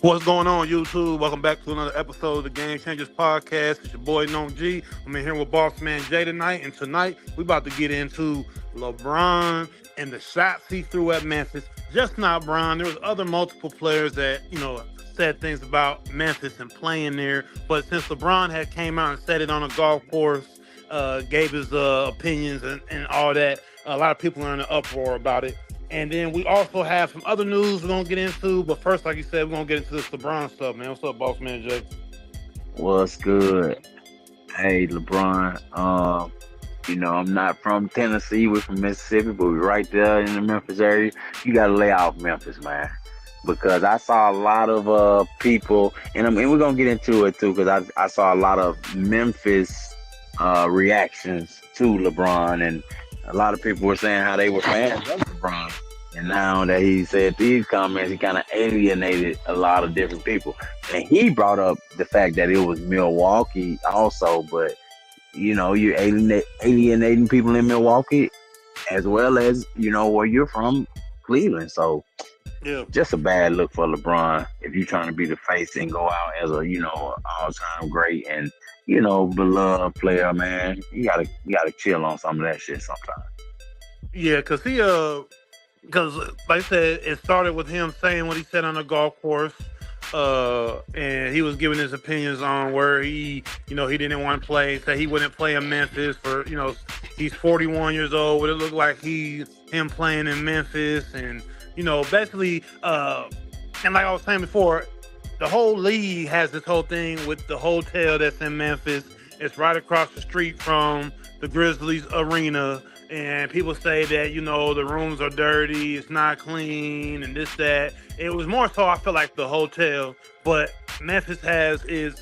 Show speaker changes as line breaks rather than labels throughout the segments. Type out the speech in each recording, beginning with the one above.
What's going on, YouTube? Welcome back to another episode of the Game Changers Podcast. It's your boy, Known G. I'm in here with Boss Man Jay tonight, and tonight we about to get into LeBron and the shots he threw at Memphis. Just not Bron. There was other multiple players that, said things about Memphis and playing there. But since LeBron had came out and said it on a golf course, gave his opinions and all that, a lot of people are in an uproar about it. And then we also have some other news we're going to get into. But first, like you said, we're going to get into this LeBron stuff, man. What's up, Boss Man Jay?
What's good? Hey, LeBron. I'm not from Tennessee. We're from Mississippi, but we're right there in the Memphis area. You got to lay off Memphis, man. Because I saw a lot of people, and we're going to get into it, too, because I saw a lot of Memphis reactions to LeBron, and a lot of people were saying how they were fans of LeBron. And now that he said these comments, he kind of alienated a lot of different people. And he brought up the fact that it was Milwaukee also, but, you're alienating people in Milwaukee as well as, where you're from, Cleveland. So,
yeah,
just a bad look for LeBron if you're trying to be the face and go out as a, all-time great and, beloved player, man. You gotta chill on some of that shit sometimes.
Yeah, because like I said, it started with him saying what he said on the golf course, and he was giving his opinions on where he didn't want to play. Said he wouldn't play in Memphis for, he's 41 years old. Would it look like him playing in Memphis? And basically, and like I was saying before, the whole league has this whole thing with the hotel that's in Memphis. It's right across the street from the Grizzlies arena. And people say that, the rooms are dirty, it's not clean, and this, that. It was more so, I feel like, the hotel. But Memphis has its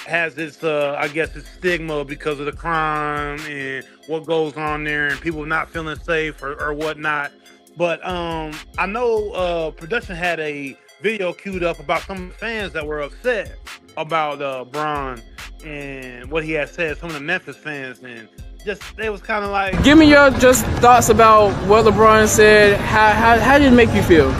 its stigma because of the crime and what goes on there and people not feeling safe or whatnot. But I know production had a video queued up about some of the fans that were upset about Bron and what he had said, some of the Memphis fans, and it was kind of like...
Give me your just thoughts about what LeBron said. How did it make you feel?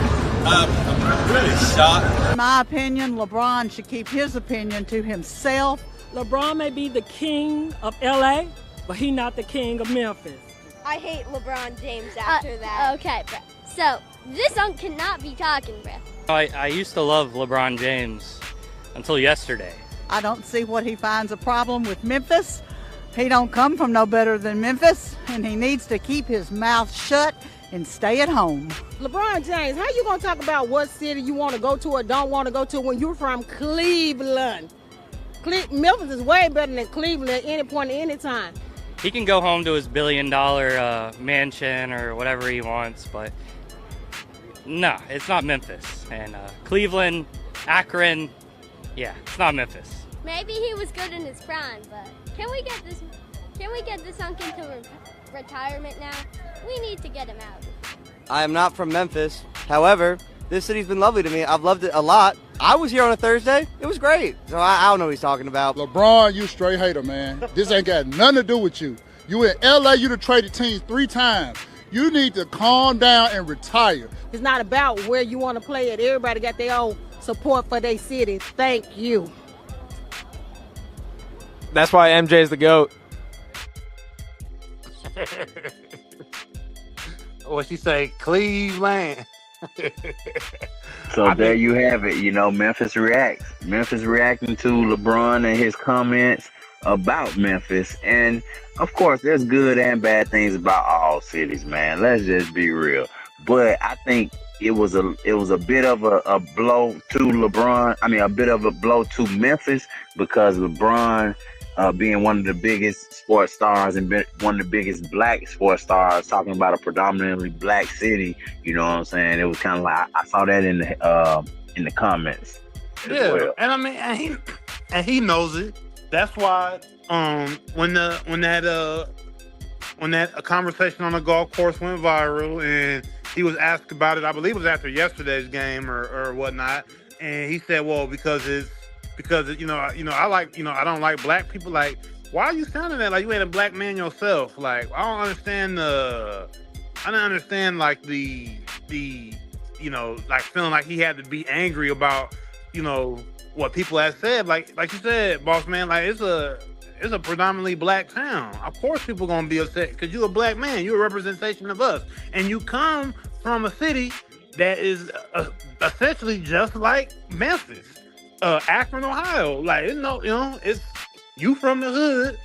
I'm really shocked.
In my opinion, LeBron should keep his opinion to himself.
LeBron may be the king of LA, but he's not the king of Memphis.
I hate LeBron James after that. Okay, bro. So, this cannot be talking, bro.
I used to love LeBron James until yesterday.
I don't see what he finds a problem with Memphis. He don't come from no better than Memphis, and he needs to keep his mouth shut and stay at home.
LeBron James, how you gonna talk about what city you want to go to or don't want to go to when you're from Cleveland? Memphis is way better than Cleveland at any point at any time.
He can go home to his $1 billion mansion or whatever he wants, but no, it's not Memphis. And Cleveland, Akron, yeah, it's not Memphis.
Maybe he was good in his prime, but can we get this unk into retirement now? We need to get him out.
I am not from Memphis. However, this city's been lovely to me. I've loved it a lot. I was here on a Thursday. It was great. So I don't know what he's talking about.
LeBron, you straight hater, man. This ain't got nothing to do with you. You in LA, you done traded teams 3 times. You need to calm down and retire.
It's not about where you want to play it. Everybody got their own support for their city. Thank you.
That's why MJ's the GOAT.
What she say? Cleveland.
So there you have it. Memphis reacts. Memphis reacting to LeBron and his comments about Memphis. And, of course, there's good and bad things about all cities, man. Let's just be real. But I think it was a bit of a blow to LeBron. I mean, a bit of a blow to Memphis because LeBron, being one of the biggest sports stars and one of the biggest black sports stars, talking about a predominantly black city, you know what I'm saying? It was kind of like I saw that in the comments.
Yeah,
well.
and I mean, and he knows it. That's why when that conversation on the golf course went viral and he was asked about it, I believe it was after yesterday's game or whatnot, and he said, "Well, because I don't like black people." Like, why are you sounding that like you ain't a black man yourself? Like, I don't understand like the like feeling like he had to be angry about what people have said, like you said, boss man, like it's a predominantly black town. Of course people gonna be upset because you're a black man, you're a representation of us, and you come from a city that is essentially just like Memphis, Akron, Ohio. Like it's you from the hood,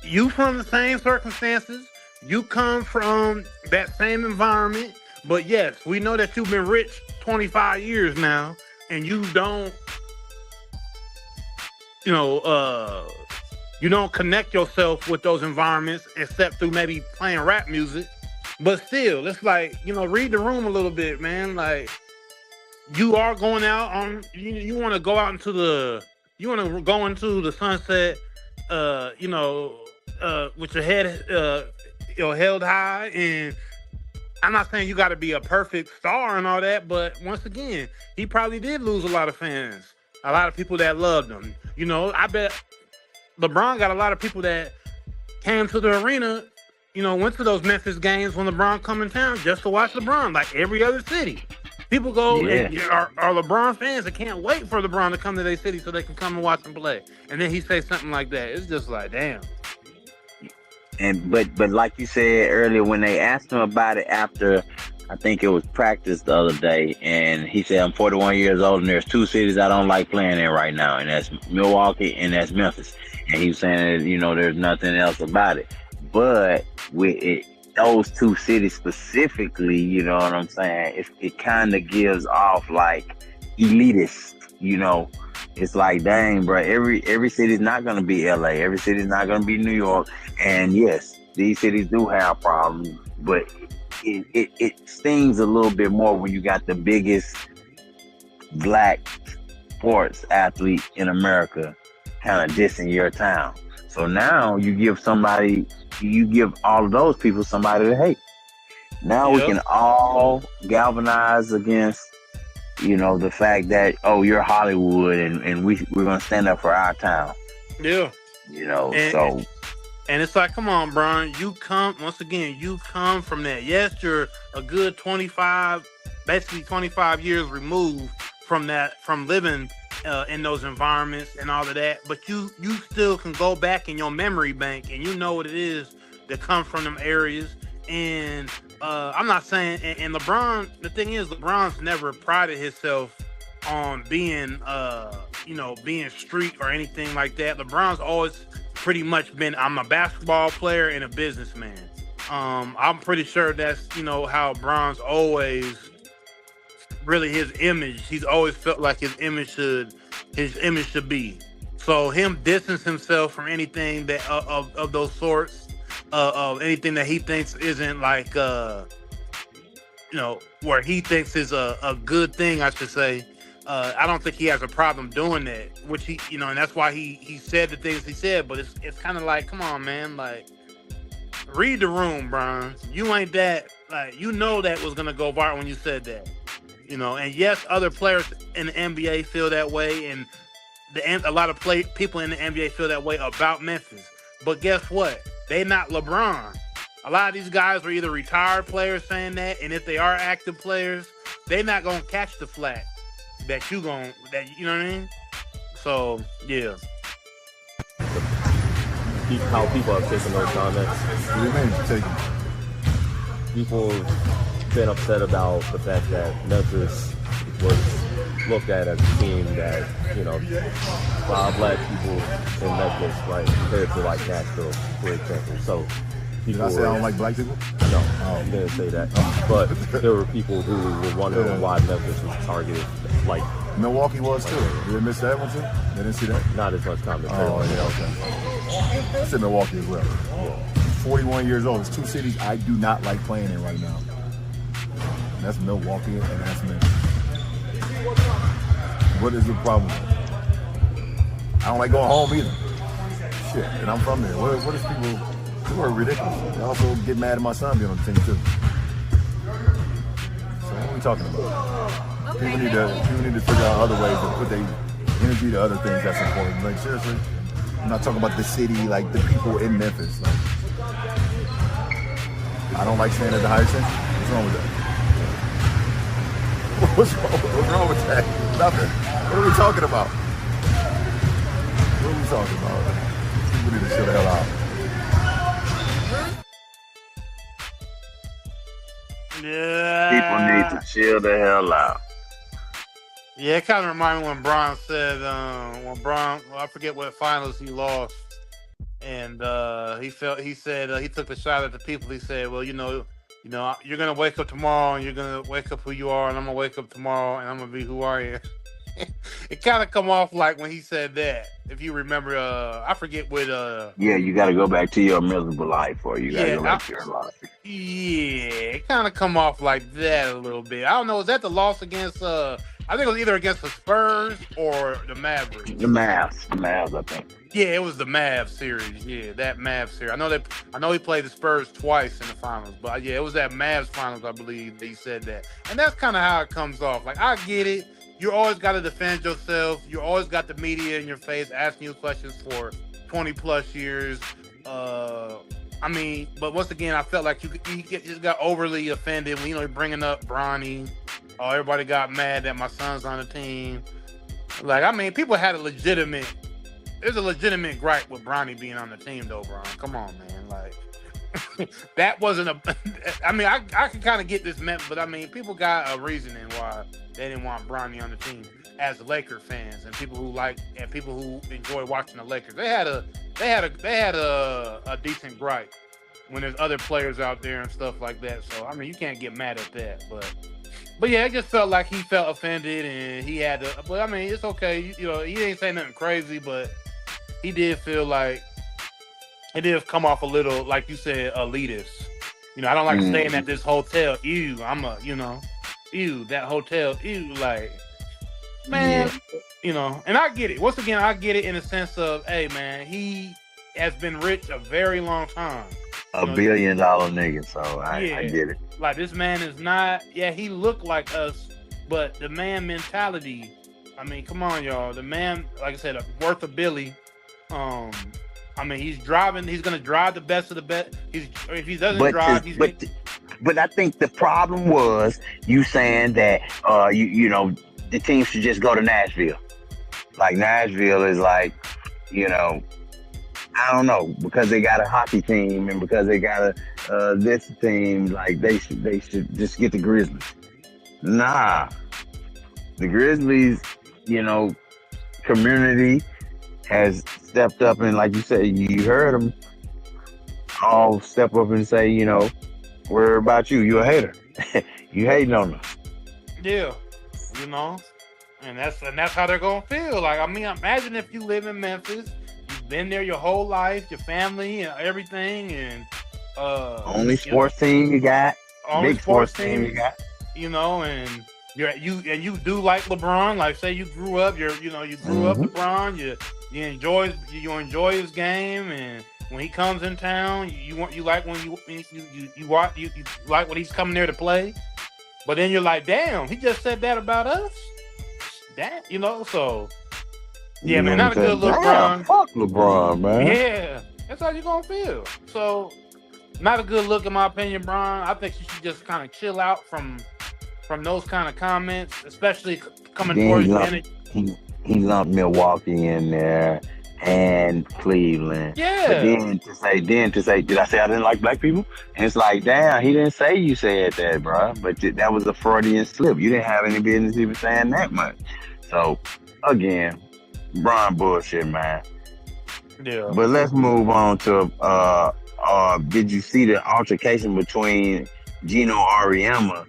you from the same circumstances, you come from that same environment. But yes, we know that you've been rich 25 years now, and you don't connect yourself with those environments except through maybe playing rap music. But still, it's like, read the room a little bit, man. Like, you are going out on, you want to go out into the sunset, with your head, held high. And I'm not saying you got to be a perfect star and all that, but once again, he probably did lose a lot of fans, a lot of people that loved him. I bet LeBron got a lot of people that came to the arena, went to those Memphis games when LeBron come in town just to watch LeBron, like every other city. People go and are LeBron fans that can't wait for LeBron to come to their city so they can come and watch him play. And then he say something like that. It's just like, damn.
And but like you said earlier, when they asked him about it after, I think it was practice the other day, and he said, I'm 41 years old and there's two cities I don't like playing in right now, and that's Milwaukee and that's Memphis. And he was saying that, there's nothing else about it. But with those two cities specifically, you know what I'm saying, it kind of gives off like elitist, It's like, dang, bro, every city's not going to be LA. Every city's not going to be New York. And yes, these cities do have problems, but it stings a little bit more when you got the biggest black sports athlete in America kind of dissing your town. So now you give all of those people somebody to hate. Now we can all galvanize against, the fact that, oh, you're Hollywood and we're going to stand up for our town.
Yeah. And it's like, come on, Brian, you come from that. Yes, you're a good 25 years removed from that, from living in those environments and all of that. But you still can go back in your memory bank and you know what it is to come from them areas. And I'm not saying, and LeBron, the thing is, LeBron's never prided himself on being, being street or anything like that. LeBron's always pretty much been, I'm a basketball player and a businessman. I'm pretty sure that's, how LeBron's always really his image. He's always felt like his image should be. So him distance himself from anything that of those sorts, of anything that he thinks isn't like, where he thinks is a good thing, I should say. I don't think he has a problem doing that, which he, and that's why he said the things he said. But it's kind of like, come on, man, like, read the room, Brian. You ain't that, like, that was gonna go viral when you said that, And yes, other players in the NBA feel that way, and a lot of people in the NBA feel that way about Memphis. But guess what? They not LeBron. A lot of these guys are either retired players saying that, and if they are active players, they're not gonna catch the flack that you know what I mean? So yeah.
How people have taken those comments.
What do you mean taking?
People have been upset about the fact that Memphis was looked at as a team that, a lot of black people in Memphis, right, compared to like Nashville, for example. So
did I say I don't like black people?
No, I didn't say that. But there were people who were wondering why Memphis was targeted. Like
Milwaukee was too. Did they miss that one too? They didn't see that?
Not as much commentary.
Oh, yeah, okay. I said Milwaukee as well. Yeah. 41 years old. There's two cities I do not like playing in right now. And that's Milwaukee and that's Memphis. What is the problem? I don't like going home either. Shit, and I'm from there. What is people? People are ridiculous. I also get mad at my son being on the team too. So what are we talking about? People need to figure out other ways to put their energy to other things that's important. Like seriously, I'm not talking about the city, like the people in Memphis. Like, I don't like staying at the Hyatt Center. What's wrong with that? What's wrong with that? Nothing. What are we talking about? What are we talking about? People need to chill the hell out.
People need to chill the hell out.
Yeah, it kind of reminded me when Bron said, I forget what finals he lost, and he said he took the shot at the people. He said, well, you're gonna wake up tomorrow and you're gonna wake up who you are, and I'm gonna wake up tomorrow and I'm gonna be who I am. It kind of come off like when he said that. If you remember, I forget what.
Yeah, you got to go back to your miserable life, or you got to go back to your life.
Yeah, it kind of come off like that a little bit. I don't know. Is that the loss against? I think it was either against the Spurs or the Mavericks.
The Mavs, I think.
Yeah, it was the Mavs series. Yeah, that Mavs series. I know he played the Spurs twice in the finals, but yeah, it was that Mavs finals. I believe that he said that, and that's kind of how it comes off. Like, I get it. You always got to defend yourself. You always got the media in your face asking you questions for 20 plus years. But once again, I felt like you just got overly offended when you're bringing up Bronny. Oh, everybody got mad that my son's on the team. Like, people had there's a legitimate gripe with Bronny being on the team, though, Bron. Come on, man. Like, that wasn't I can kind of get this but people got a reasoning why they didn't want Bronny on the team as Laker fans and people who enjoy watching the Lakers. They had a decent gripe when there's other players out there and stuff like that. So you can't get mad at that. But yeah, it just felt like he felt offended and he had to. But it's okay. He didn't say nothing crazy, but he did feel like it did come off a little, like you said, elitist. I don't like staying at this hotel. Ew, ew, that hotel. Ew, like, man, and I get it. Once again, I get it in the sense of, hey, man, he has been rich a very long time.
$1 billion nigga, so I get it.
Like, this man is not, he looked like us, but the man mentality, come on, y'all. The man, like I said, worth a billy. He's driving. He's gonna drive the best of the best. If he doesn't drive,
But I think the problem was you saying that the team should just go to Nashville. Like, Nashville is like, I don't know, because they got a hockey team and because they got this team, like they should just get the Grizzlies. Nah, the Grizzlies, community has stepped up, and like you said, you heard them all step up and say, we're about you. You a hater. You hating on us.
Yeah, and that's how they're gonna feel. Like, imagine if you live in Memphis, you've been there your whole life, your family and everything, and
only sports team you got, big sports team you got,
and you do like LeBron. Like, say you grew up, you grew up LeBron. You enjoy his game, and when he comes in town, you like when you like when he's coming there to play. But then you're like, damn, he just said that about us. That so. Yeah, man, not a good look, LeBron.
Fuck LeBron, man.
Yeah, that's how you're gonna feel. So, not a good look in my opinion, Bron. I think you should just kind of chill out from those kind of comments, especially coming towards the end.
He lumped Milwaukee in there and Cleveland.
Yeah.
But then to say, did I say I didn't like black people? And it's like, damn, he didn't say you said that, bro. But that was a Freudian slip. You didn't have any business even saying that much. So, again, Bron bullshit, man.
Yeah.
But let's move on to, did you see the altercation between Gino Auriemma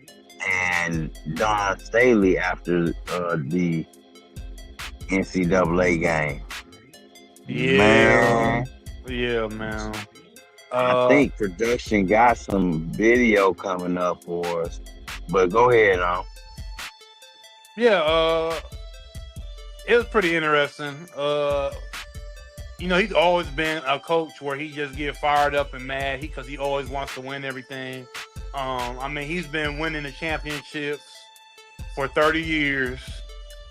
and Don Staley after the NCAA game?
Yeah,
man.
Yeah, man.
I think production got some video coming up for us, but go ahead,
Yeah, it was pretty interesting. He's always been a coach where he just get fired up and mad because he always wants to win everything. He's been winning the championships for 30 years.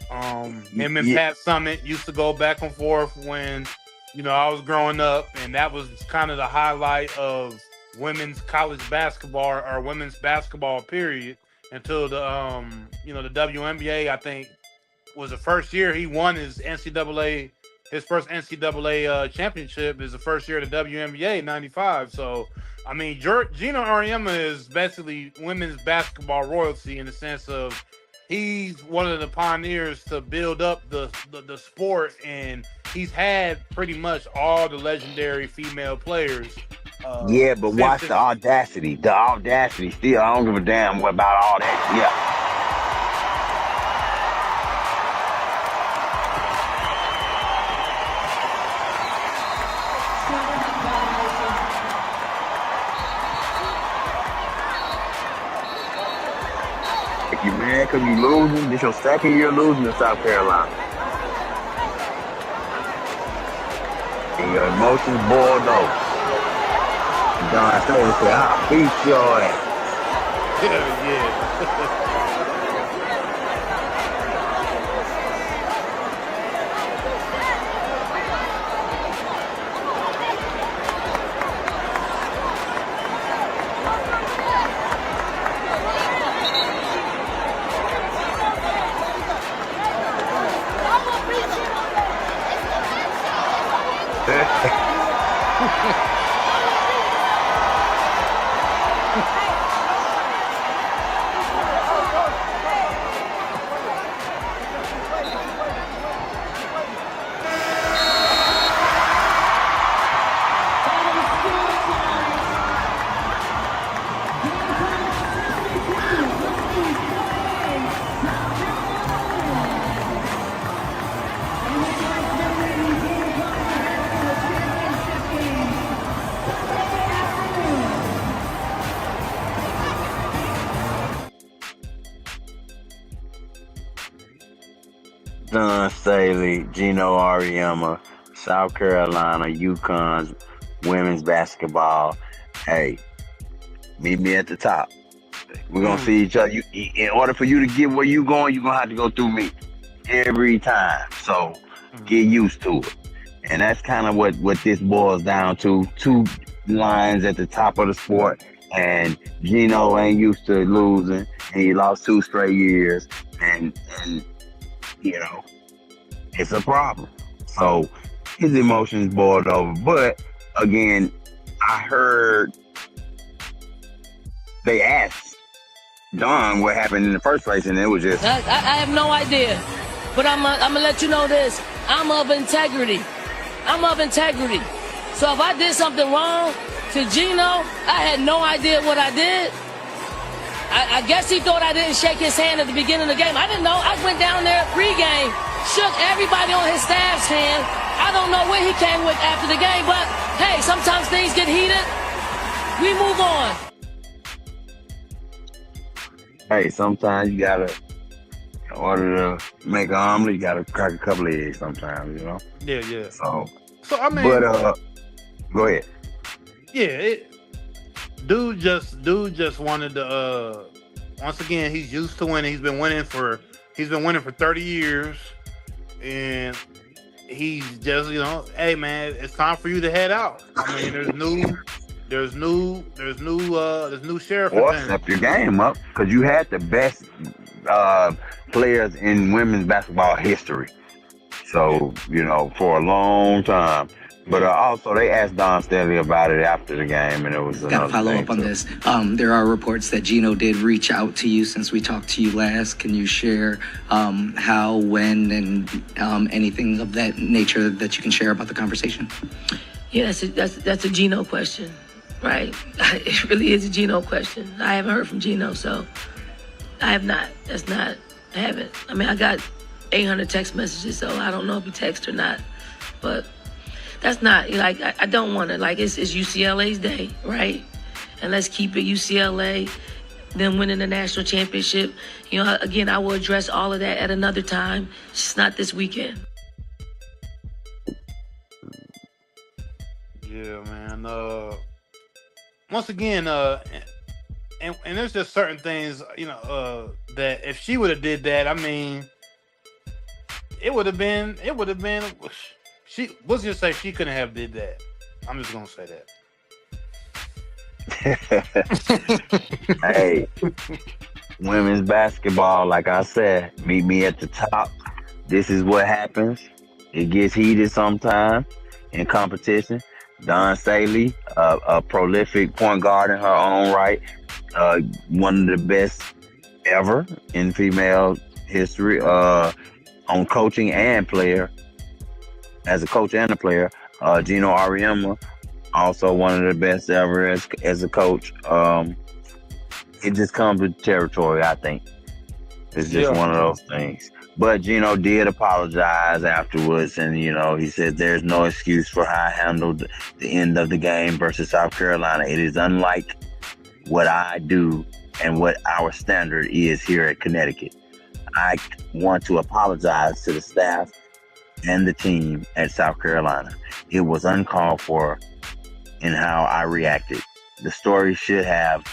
Him and Pat Summitt used to go back and forth when, I was growing up, and that was kind of the highlight of women's college basketball or women's basketball period until the the WNBA, I think, was the first year he won his NCAA. His first NCAA championship is the first year of the WNBA in '95. So, I mean, Gino Auriemma is basically women's basketball royalty in the sense of he's one of the pioneers to build up the sport, and he's had pretty much all the legendary female players.
Yeah, but watch the audacity. The audacity. Still, I don't give a damn about all that. Yeah. If you mad because you losing, this your second year losing to South Carolina. And your emotions boiled over. Don Staley said, I'll beat your ass.
Yeah.
Don Staley, Gino Auriemma, South Carolina, UConn's women's basketball. Hey, meet me at the top. We're going to see each other. In order for you to get where you going, you're going to have to go through me every time. So get used to it. And that's kind of what this boils down to. Two lines at the top of the sport. And Gino ain't used to losing. And he lost 2 straight years. And you know, it's a problem. So his emotions boiled over. But again, I heard they asked Don what happened in the first place, and it was just
I have no idea. But I'm gonna let you know this. I'm of integrity. So if I did something wrong to Gino, I had no idea what I did. I guess he thought I didn't shake his hand at the beginning of the game. I didn't know. I went down there pregame, shook everybody on his staff's hand. I don't know what he came with after the game, but hey, sometimes things get heated. We move on.
Hey, sometimes you gotta, in order to make an omelet, you gotta crack a couple of eggs sometimes, you know?
Yeah.
So
I mean,
but go ahead.
Yeah, dude just wanted to once again, he's used to winning. He's been winning for 30 years, and he's just, you know, hey man, it's time for you to head out. I mean, there's new sheriff.
Or step your game up, because you had the best players in women's basketball history. So, you know, for a long time. But also, they asked Don Staley about it after the game, and it was
Got to follow up on this. There are reports that Gino did reach out to you since we talked to you last. Can you share how, when, and anything of that nature that you can share about the conversation?
Yeah, that's a Gino question, right? It really is a Gino question. I haven't heard from Gino, so I have not. I haven't. I mean, I got 800 text messages, so I don't know if he texted or not, but that's not, like, I don't want to, like, it's UCLA's day, right? And let's keep it UCLA, them winning the national championship. You know, again, I will address all of that at another time. It's just not this weekend.
Yeah, man. Once again, and there's just certain things, you know, that if she would have did that, I mean, it would have been. Let's just say she couldn't have did that. I'm just gonna say
that. Hey, women's basketball, like I said, meet me at the top. this is what happens. It gets heated sometimes in competition. Don Staley, a prolific point guard in her own right, one of the best ever in female history on coaching and player, as a coach and a player. Gino Auriemma, also one of the best ever as a coach. It just comes with territory, I think. It's just one of those things. But Gino did apologize afterwards, and he said there's no excuse for how I handled the end of the game versus South Carolina. It is unlike what I do and what our standard is here at Connecticut. I want to apologize to the staff and the team at South Carolina. It was uncalled for in how I reacted. The story should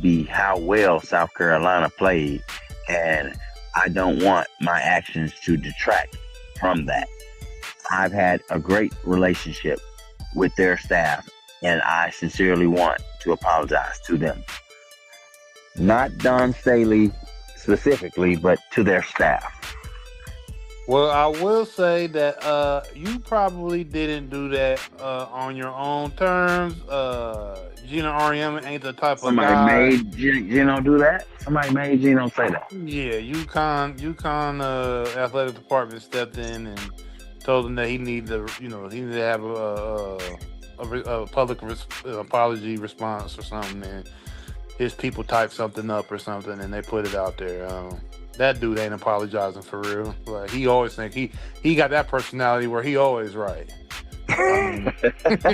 be how well South Carolina played, and I don't want my actions to detract from that. I've had a great relationship with their staff, and I sincerely want to apologize to them. Not Don Staley specifically, but to their staff.
Well, I will say that you probably didn't do that on your own terms. Gino Auriemma ain't the type of guy.
Somebody made Gino do that? Somebody made Gino say that?
Yeah, UConn athletic department stepped in and told him that he needed to, he needed to have a public apology response or something, and his people typed something up or something, and they put it out there. That dude ain't apologizing for real. Like, he always think he got that personality where he always right.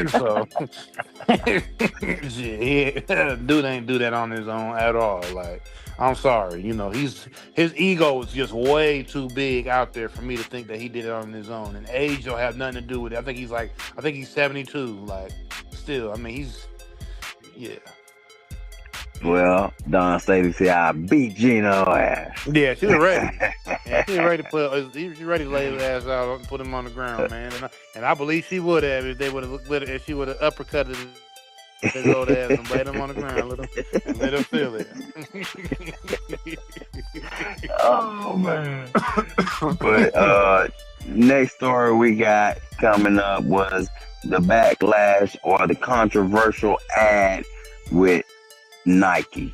So dude ain't do that on his own at all. Like, I'm sorry, his ego was just way too big out there for me to think that he did it on his own. And age don't have nothing to do with it. I think he's 72. Like, still, yeah.
Well, Don Staley said, I beat Gino ass.
Yeah, she was ready. Yeah, she was ready to ready to lay his ass out and put him on the ground, man. And I believe she would have if she would have uppercutted his old ass and laid him on the ground, let him feel it.
Oh man. But next story we got coming up was the backlash or the controversial ad with Nike.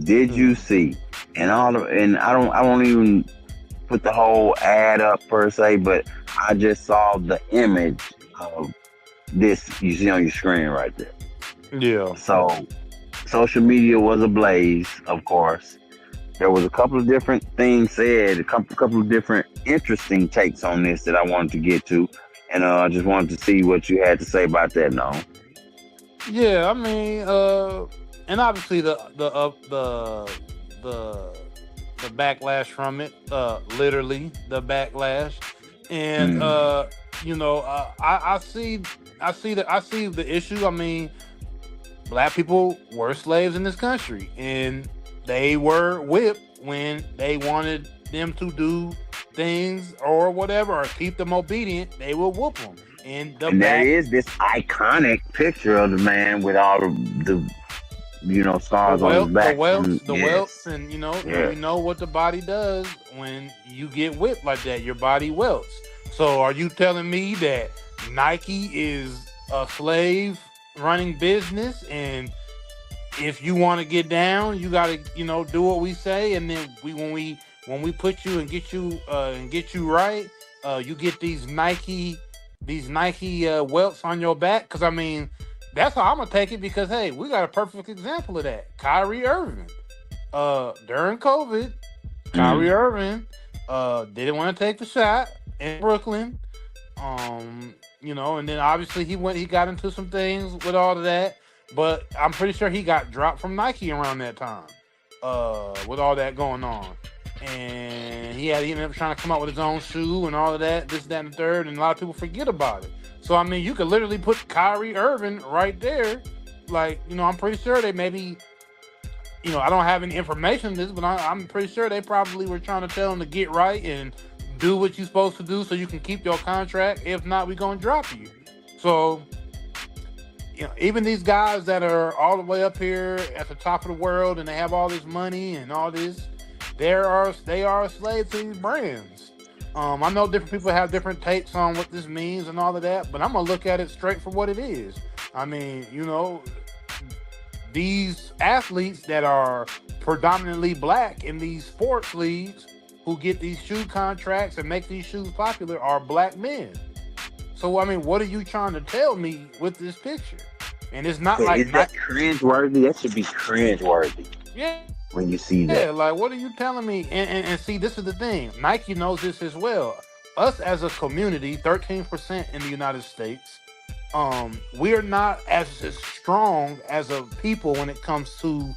Did you see? And I don't even put the whole ad up per se, but I just saw the image of this you see on your screen right there.
Yeah.
So social media was ablaze, of course. There was a couple of different things said, a couple of different interesting takes on this that I wanted to get to, and I just wanted to see what you had to say about that. No.
Yeah, and obviously the backlash from it, literally the backlash, and I see the issue. Black people were slaves in this country, and they were whipped when they wanted them to do things or whatever, or keep them obedient. They will whoop them. And
there is this iconic picture of the man with all the scars on his back.
The welts, and we know what the body does when you get whipped like that. Your body welts. So are you telling me that Nike is a slave running business, and if you want to get down, you got to do what we say, and then when we put you and get you right, you get these Nike welts on your back? Because that's how I'm gonna take it, because hey, we got a perfect example of that. Kyrie Irving. During COVID, Kyrie Irving didn't want to take the shot in Brooklyn. And then obviously he got into some things with all of that. But I'm pretty sure he got dropped from Nike around that time. With all that going on. And he ended up trying to come out with his own shoe and all of that, this, that, and the third, and a lot of people forget about it. So, you could literally put Kyrie Irving right there. Like, I'm pretty sure they maybe, I don't have any information on this, but I'm pretty sure they probably were trying to tell him to get right and do what you're supposed to do so you can keep your contract. If not, we're going to drop you. So, even these guys that are all the way up here at the top of the world and they have all this money and all this, they are a slave to these brands. I know different people have different takes on what this means and all of that, but I'm gonna look at it straight for what it is. I mean, these athletes that are predominantly black in these sports leagues who get these shoe contracts and make these shoes popular are black men. So I mean, what are you trying to tell me with this picture? And it's not like
is that cringeworthy? That should be cringeworthy.
Yeah.
When you see
Yeah,
that.
like what are you telling me? And see, this is the thing. Nike knows this as well. Us as a community, 13% in the United States, we're not as strong as a people when it comes to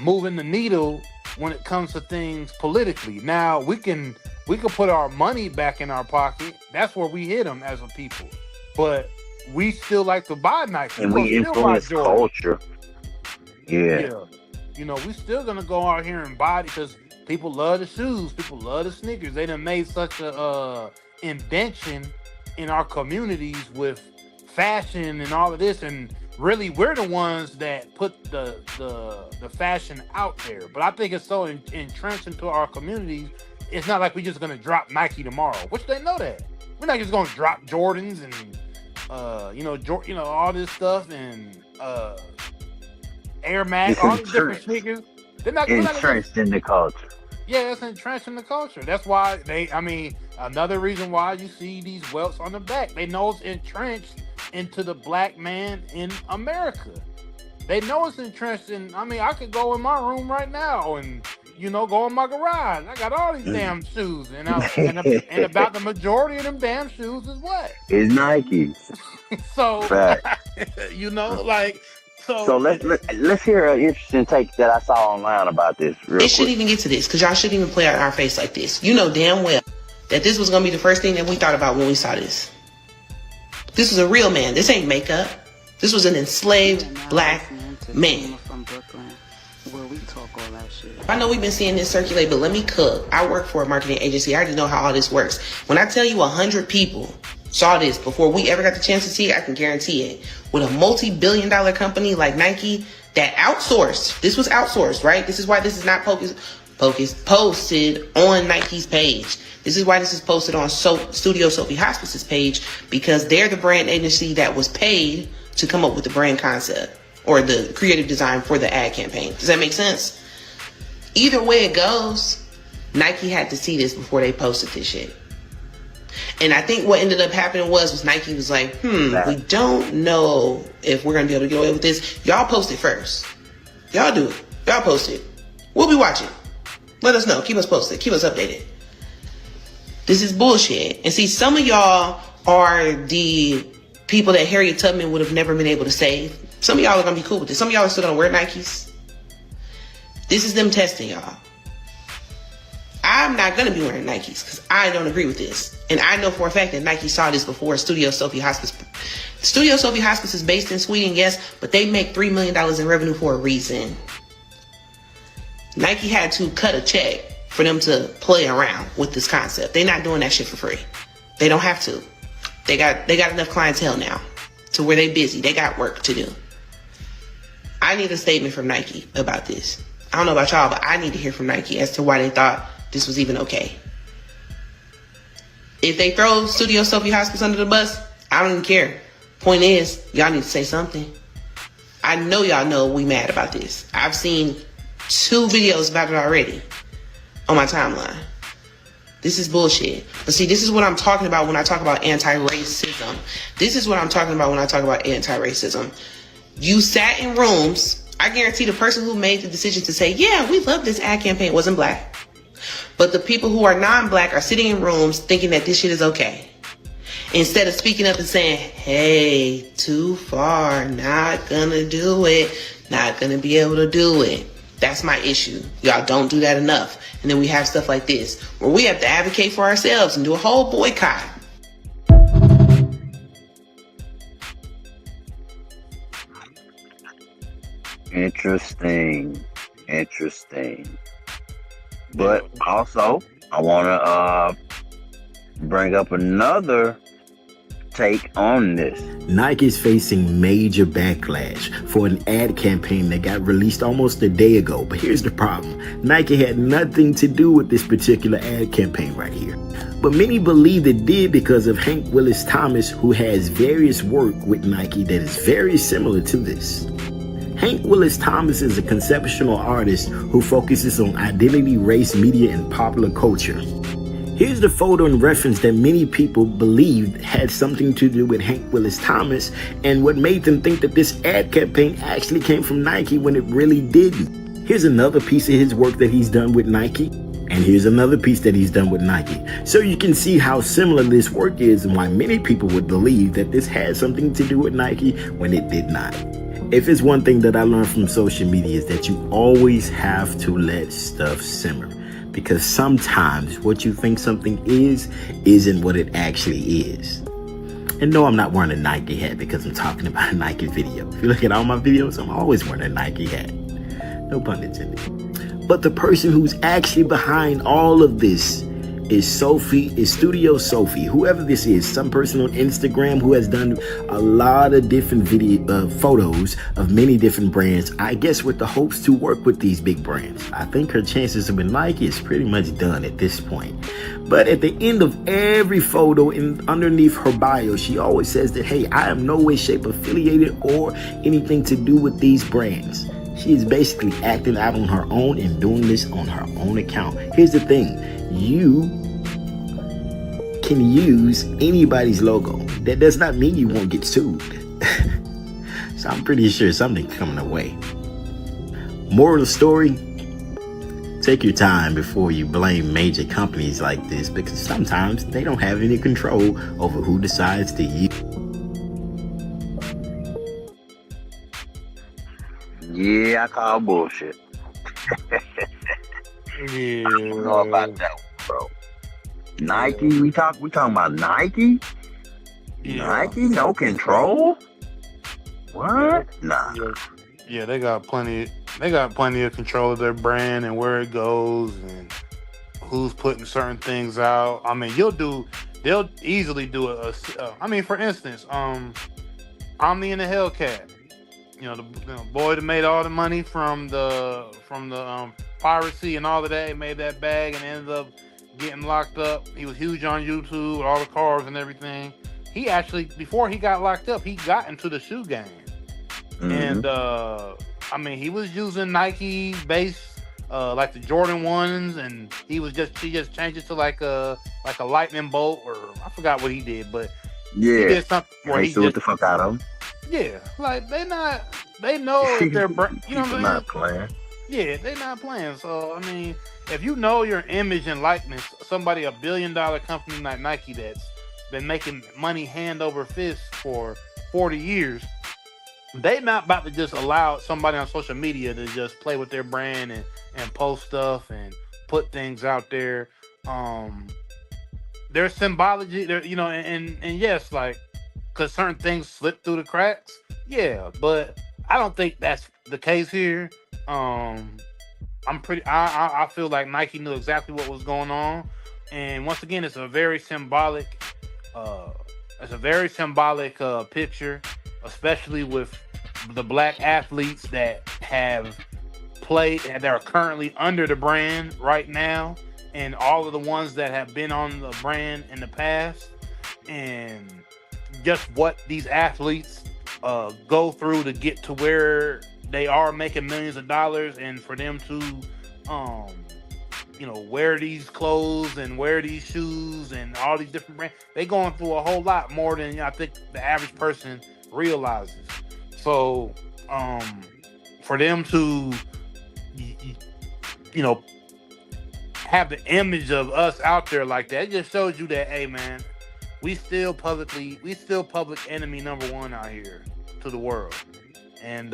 moving the needle when it comes to things politically. Now we can put our money back in our pocket. That's where we hit them as a people. But we still like to buy Nike.
And we influence culture. Yeah.
We still gonna go out here and buy it because people love the shoes, people love the sneakers. They done made such a invention in our communities with fashion and all of this, and really we're the ones that put the fashion out there. But I think it's so entrenched into our communities. It's not like we're just gonna drop Nike tomorrow, which they know that. We're not just gonna drop Jordans and all this stuff and Air Max, all these different sneakers. They're not
entrenched in the culture.
Yeah, it's entrenched in the culture. That's why another reason why you see these welts on the back. They know it's entrenched into the black man in America. They know it's entrenched in, I could go in my room right now and, go in my garage. I got all these damn shoes. And about the majority of them damn shoes is what?
It's Nike.
So,
So let's hear an interesting take that I saw online about this.
It shouldn't even get to this because y'all shouldn't even play out in our face like this. You know damn well that this was going to be the first thing that we thought about when we saw this. This was a real man. This ain't makeup. This was an enslaved black man.
From Brooklyn, where we talk all that shit.
I know we've been seeing this circulate, but let me cook. I work for a marketing agency. I already know how all this works. When I tell you 100 people saw this before we ever got the chance to see it, I can guarantee it. With a multi-billion-dollar company like Nike that outsourced, this was outsourced, right? This is why this is not posted on Nike's page. This is why this is posted on Studio Sophie Hospice's page, because they're the brand agency that was paid to come up with the brand concept or the creative design for the ad campaign. Does that make sense? Either way it goes, Nike had to see this before they posted this shit. And I think what ended up happening was Nike was like, we don't know if we're going to be able to get away with this. Y'all post it first. Y'all do it. Y'all post it. We'll be watching. Let us know. Keep us posted. Keep us updated. This is bullshit. And see, some of y'all are the people that Harriet Tubman would have never been able to save. Some of y'all are going to be cool with this. Some of y'all are still going to wear Nikes. This is them testing y'all. I'm not going to be wearing Nikes because I don't agree with this. And I know for a fact that Nike saw this before Studio Sophie Hospice. Studio Sophie Hospice is based in Sweden, yes, but they make $3 million in revenue for a reason. Nike had to cut a check for them to play around with this concept. They're not doing that shit for free. They don't have to. They got enough clientele now to where they busy. They got work to do. I need a statement from Nike about this. I don't know about y'all, but I need to hear from Nike as to why they thought this was even okay. If they throw Studio Sophie Hospice under the bus, I don't even care. Point is, y'all need to say something. I know y'all know we mad about this. I've seen 2 videos about it already on my timeline. This is bullshit. But see, this is what I'm talking about when I talk about anti-racism. This is what I'm talking about when I talk about anti-racism. You sat in rooms. I guarantee the person who made the decision to say, yeah, we love this ad campaign wasn't black. But the people who are non-black are sitting in rooms thinking that this shit is okay. Instead of speaking up and saying, hey, too far, not gonna do it, not gonna be able to do it. That's my issue. Y'all don't do that enough. And then we have stuff like this, where we have to advocate for ourselves and do a whole boycott.
Interesting. But also, I want to bring up another take on this?
Nike's facing major backlash for an ad campaign that got released almost a day ago. But here's the problem. Nike had nothing to do with this particular ad campaign right here. But many believe it did because of Hank Willis Thomas, who has various work with Nike that is very similar to this. Hank Willis Thomas is a conceptual artist who focuses on identity, race, media, and popular culture. Here's the photo in reference that many people believed had something to do with Hank Willis Thomas and what made them think that this ad campaign actually came from Nike when it really didn't. Here's another piece of his work that he's done with Nike, and here's another piece that he's done with Nike. So you can see how similar this work is and why many people would believe that this had something to do with Nike when it did not. If it's one thing that I learned from social media is that you always have to let stuff simmer. Because sometimes what you think something is, isn't what it actually is. And no, I'm not wearing a Nike hat because I'm talking about a Nike video. If you look at all my videos, I'm always wearing a Nike hat. No pun intended. But the person who's actually behind all of this is Studio Sophie. Whoever this is, some person on Instagram who has done a lot of different photos of many different brands, I guess with the hopes to work with these big brands. I think her chances with Nike is pretty much done at this point. But at the end of every photo and underneath her bio, she always says that, hey, I am no way, shape affiliated or anything to do with these brands. She is basically acting out on her own and doing this on her own account. Here's the thing. You can use anybody's logo. That does not mean you won't get sued. So I'm pretty sure something's coming away. Moral of the story, take your time before you blame major companies like this, because sometimes they don't have any control over who decides to use.
Yeah, I call bullshit.
Yeah.
I don't know about that one, bro. Nike, we talking about Nike?
Yeah.
Nike, no control? What? Nah.
Yeah, they got plenty of control of their brand and where it goes and who's putting certain things out. I mean, they'll easily do I mean, for instance, Omni and the Hellcat. You know, the boy that made all the money from the piracy and all of that, he made that bag and ended up getting locked up. He was huge on YouTube with all the cars and everything. He actually, before he got locked up, he got into the shoe game. Mm-hmm. And I mean, he was using Nike base, like the Jordan 1s, and he just changed it to like a lightning bolt, or I forgot what he did, but
yeah,
he did something where
he sued the fuck out of him.
Yeah, like they know if they're, you know what I'm saying?
Not playing.
Yeah, they're not playing. So I mean, if you know your image and likeness, somebody, $1 billion company like Nike that's been making money hand over fist for 40 years, they not about to just allow somebody on social media to just play with their brand and post stuff and put things out there. There's symbology there, you know, and yes, like, because certain things slip through the cracks. Yeah, but I don't think that's the case here. I feel like Nike knew exactly what was going on, and once again, it's a very symbolic picture, especially with the black athletes that have played, that are currently under the brand right now, and all of the ones that have been on the brand in the past, and just what these athletes go through to get to where they are making millions of dollars, and for them to wear these clothes and wear these shoes and all these different brands, they going through a whole lot more than I think the average person realizes. So for them to have the image of us out there like that, it just shows you that, hey man, we still public enemy number one out here to the world. And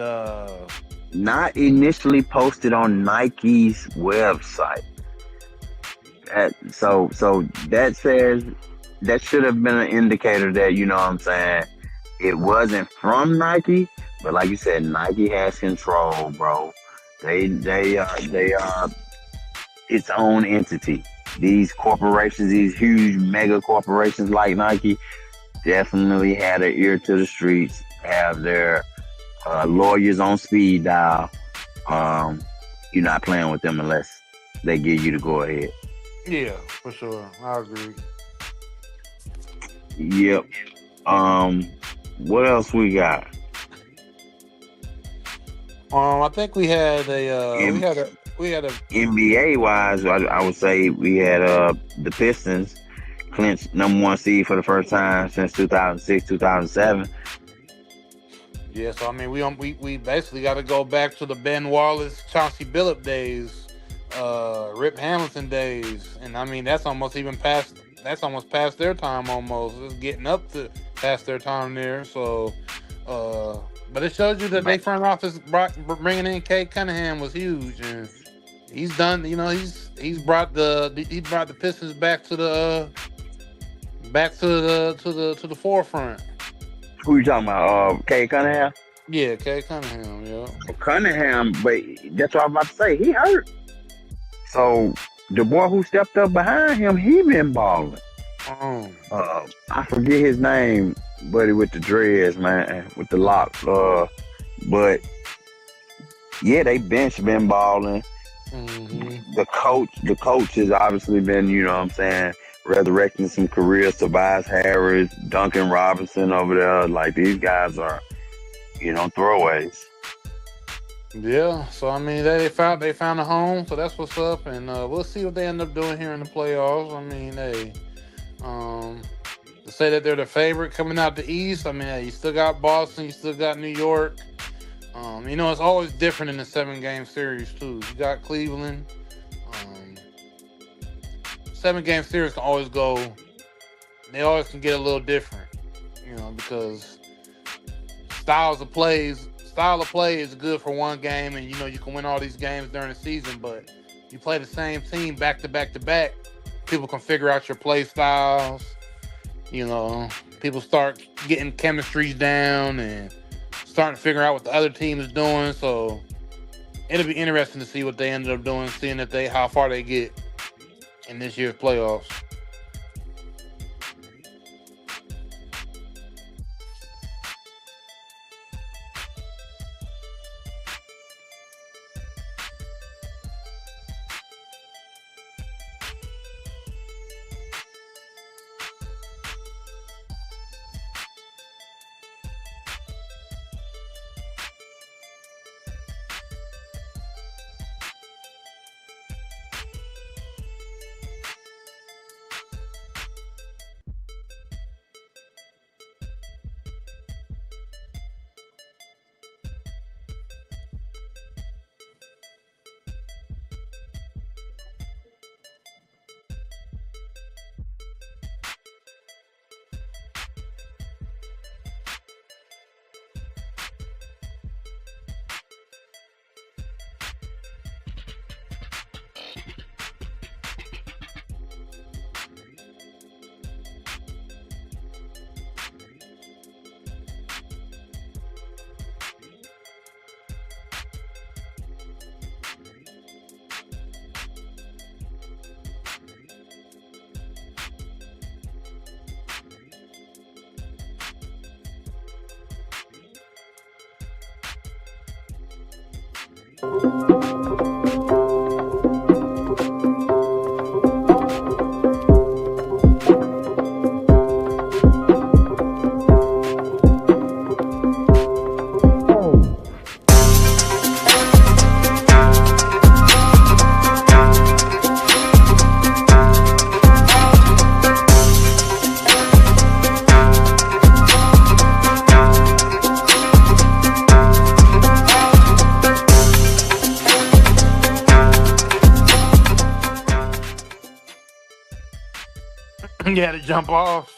not initially posted on Nike's website. So that says that should have been an indicator that, you know what I'm saying, it wasn't from Nike, but like you said, Nike has control, bro. They are its own entity. These corporations, these huge mega corporations like Nike, definitely have their ear to the streets, have their lawyers on speed dial. You're not playing with them unless they give you the go ahead.
Yeah, for sure. I agree.
Yep. What else we got?
I think we had we had a
NBA wise, I would say we had the Pistons clinch #1 seed for the first time since 2006, 2007.
yeah. So I mean, we basically got to go back to the Ben Wallace, Chauncey Billups days, Rip Hamilton days, and I mean that's almost past their time almost. It's getting up to past their time there. So, but it shows you that they front office bringing in Kate Cunningham was huge, and he's done. You know, he's brought the Pistons back to the forefront.
Who you talking about? Kate Cunningham?
Yeah, Kate Cunningham. Yeah,
Cunningham, but that's what I was about to say. He hurt. So the boy who stepped up behind him, he been balling. I forget his name, buddy, with the dreads, man, with the locks. But yeah, they bench been balling.
Mm-hmm.
The coach has obviously been, you know what I'm saying, resurrecting some careers. Tobias Harris, Duncan Robinson over there. Like, these guys are, throwaways.
Yeah, so I mean they found a home, so that's what's up, and we'll see what they end up doing here in the playoffs. I mean, to say that they're the favorite coming out the East, I mean, you still got Boston, you still got New York. It's always different in the 7-game series too. You got Cleveland. 7-game series can always go. They always can get a little different, because style of play is good for one game, and you can win all these games during the season, but you play the same team back to back to back, people can figure out your play styles. People start getting chemistries down and starting to figure out what the other team is doing. So it'll be interesting to see what they ended up doing, seeing how far they get in this year's playoffs. You had to jump off.